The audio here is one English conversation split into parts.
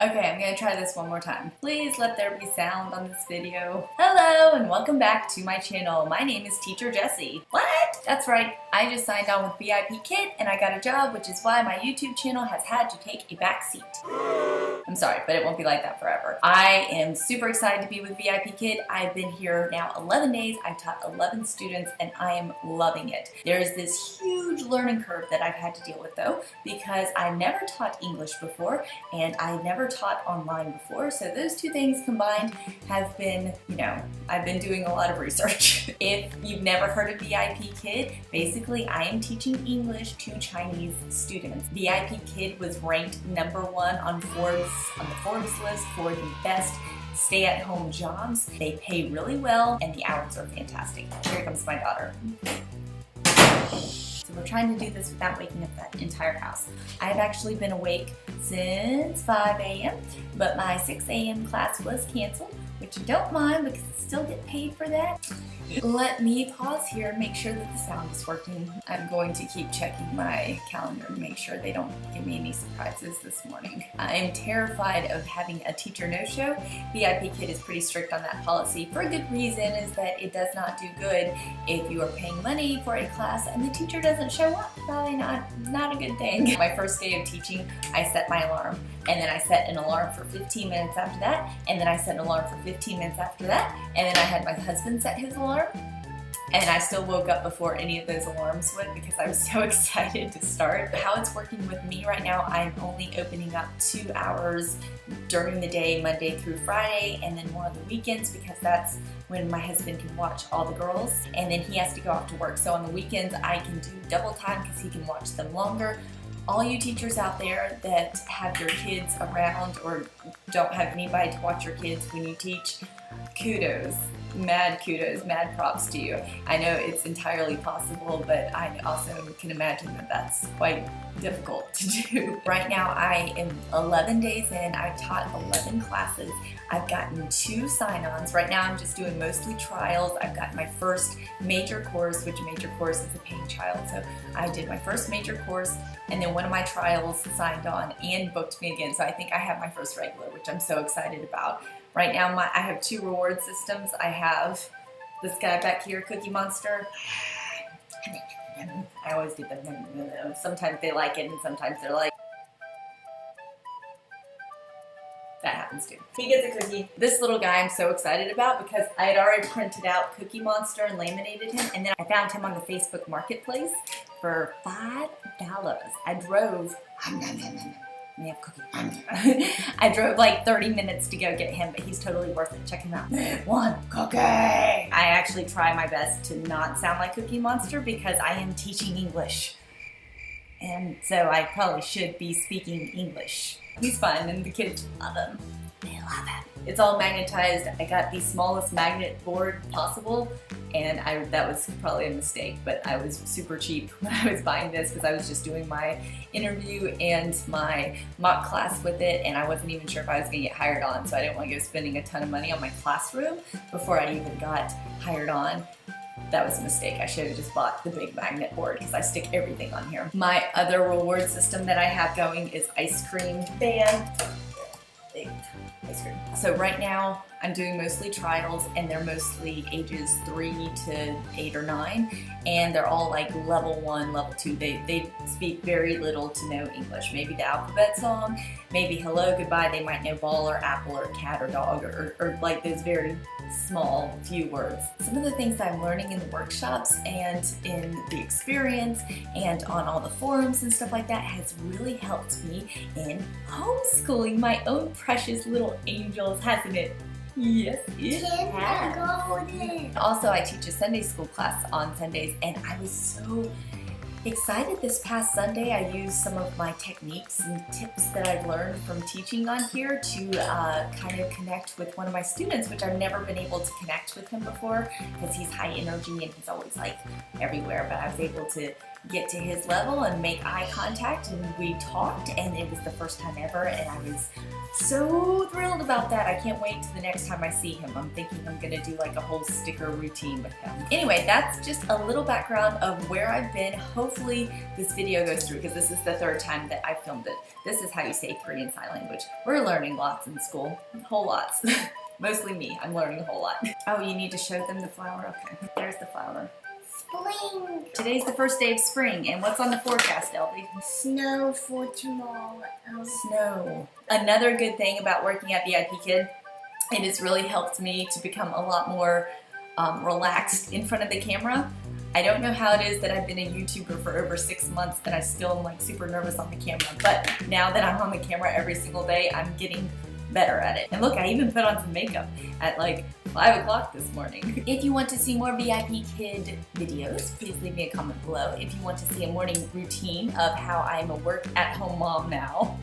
Okay, I'm gonna try this one more time. Please let there be sound on this video. Hello and welcome back to my channel. My name is Teacher Jessie. What? That's right, I just signed on with VIPKID and I got a job, which is why my YouTube channel has had to take a back seat. I'm sorry, but it won't be like that forever. I am super excited to be with VIPKID. I've been here now 11 days. I've taught 11 students and I am loving it. There's this huge learning curve that I've had to deal with though, because I've never taught English before and I never taught online before. So those two things combined have been, I've been doing a lot of research. If you've never heard of VIPKID, basically I am teaching English to Chinese students. VIPKID was ranked #1 on the Forbes list for the best stay-at-home jobs. They pay really well and the hours are fantastic. Here comes my daughter. So we're trying to do this without waking up that entire house. I've actually been awake since 5 a.m., but my 6 a.m. class was canceled, which I don't mind because I still get paid for that. Let me pause here and make sure that the sound is working. I'm going to keep checking my calendar to make sure they don't give me any surprises this morning. I'm terrified of having a teacher no-show. VIPKID is pretty strict on that policy for a good reason, is that it does not do good if you are paying money for a class and the teacher doesn't show up. Probably not a good thing. My first day of teaching, I set my alarm, and then I set an alarm for 15 minutes after that, and then I set an alarm for 15 minutes after that, and then I had my husband set his alarm, and I still woke up before any of those alarms went because I was so excited to start. How it's working with me right now, I'm only opening up 2 hours during the day, Monday through Friday, and then more on the weekends because that's when my husband can watch all the girls, and then he has to go off to work. So on the weekends, I can do double time because he can watch them longer. All you teachers out there that have your kids around or don't have anybody to watch your kids when you teach, kudos, mad props to you. I know it's entirely possible, but I also can imagine that that's quite difficult to do. Right now I am 11 days in. I've taught 11 classes. I've gotten 2 sign-ons. Right now I'm just doing mostly trials. I've got my first major course, which major course is a paying child. So I did my first major course and then one of my trials signed on and booked me again. So I think I have my first regular, which I'm so excited about. Right now I have 2 reward systems. I have this guy back here, Cookie Monster. I always do them. Sometimes they like it and sometimes they're like, that happens too. He gets a cookie. This little guy I'm so excited about because I had already printed out Cookie Monster and laminated him, and then I found him on the Facebook Marketplace for $5. I drove, we have cookie. I drove like 30 minutes to go get him, but he's totally worth it. Check him out. One cookie. I actually try my best to not sound like Cookie Monster because I am teaching English. And so I probably should be speaking English. He's fun and the kids love him. They love him. It's all magnetized. I got the smallest magnet board possible, and that was probably a mistake, but I was super cheap when I was buying this because I was just doing my interview and my mock class with it, and I wasn't even sure if I was going to get hired on, so I didn't want to go spending a ton of money on my classroom before I even got hired on. That was a mistake. I should have just bought the big magnet board because I stick everything on here. My other reward system that I have going is ice cream band. Ice cream. So right now I'm doing mostly trials and they're mostly ages 3 to 8 or 9, and they're all like level 1, level 2. They speak very little to no English. Maybe the alphabet song, maybe hello, goodbye. They might know ball or apple or cat or dog or like those very small few words. Some of the things I'm learning in the workshops and in the experience and on all the forums and stuff like that has really helped me in homeschooling my own precious little angels, hasn't it? Yes, it has. Also, I teach a Sunday school class on Sundays, and I was so excited this past Sunday. I used some of my techniques and tips that I've learned from teaching on here to kind of connect with one of my students, which I've never been able to connect with him before because he's high energy and he's always like everywhere, but I was able to get to his level and make eye contact, and we talked, and it was the first time ever, and I was so thrilled about that. I can't wait till the next time I see him. I'm thinking I'm gonna do like a whole sticker routine with him. Anyway, that's just a little background of where I've been. Hopefully this video goes through because this is the third time that I filmed it. This is how you say Korean Sign Language. We're learning lots in school, whole lots. Mostly me, I'm learning a whole lot. Oh, you need to show them the flower? Okay, there's the flower. Spring. Today's the first day of spring, and what's on the forecast, Elvie? Snow for tomorrow. Snow. Another good thing about working at VIPKID, it has really helped me to become a lot more relaxed in front of the camera. I don't know how it is that I've been a YouTuber for over 6 months and I still am like super nervous on the camera, but now that I'm on the camera every single day, I'm getting better at it. And look, I even put on some makeup at like 5 o'clock this morning. If you want to see more VIPKID videos, please leave me a comment below. If you want to see a morning routine of how I'm a work-at-home mom now.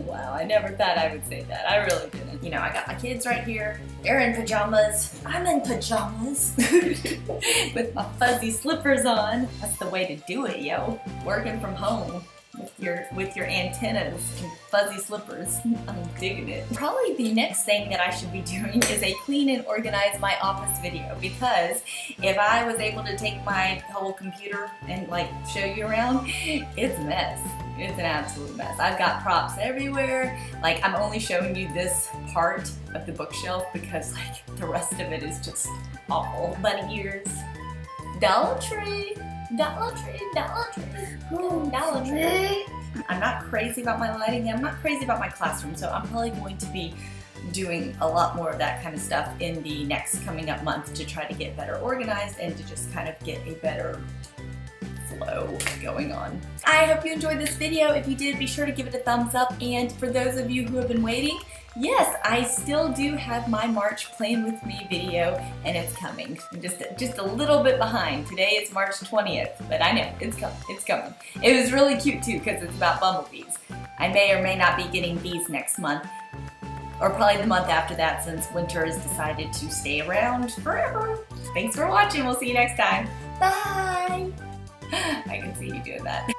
Wow, I never thought I would say that. I really didn't. You know, I got my kids right here. They're in pajamas. I'm in pajamas with my fuzzy slippers on. That's the way to do it, yo. Working from home with your antennas and fuzzy slippers. I'm digging it. Probably the next thing that I should be doing is a clean and organize my office video, because if I was able to take my whole computer and like show you around, it's a mess. It's an absolute mess. I've got props everywhere. Like, I'm only showing you this part of the bookshelf because like the rest of it is just awful. Bunny ears. Dollar Tree. Dollar Tree, Dollar Tree, Dollar Tree. I'm not crazy about my lighting. I'm not crazy about my classroom, so I'm probably going to be doing a lot more of that kind of stuff in the next coming up month to try to get better organized and to just kind of get a better flow going on. I hope you enjoyed this video. If you did, be sure to give it a thumbs up. And for those of you who have been waiting, yes, I still do have my March Plan With Me video, and it's coming. I'm just a little bit behind. Today is March 20th, but I know, it's coming, it's coming. It was really cute too, because it's about bumblebees. I may or may not be getting bees next month, or probably the month after that, since winter has decided to stay around forever. Thanks for watching, we'll see you next time. Bye! I can see you doing that.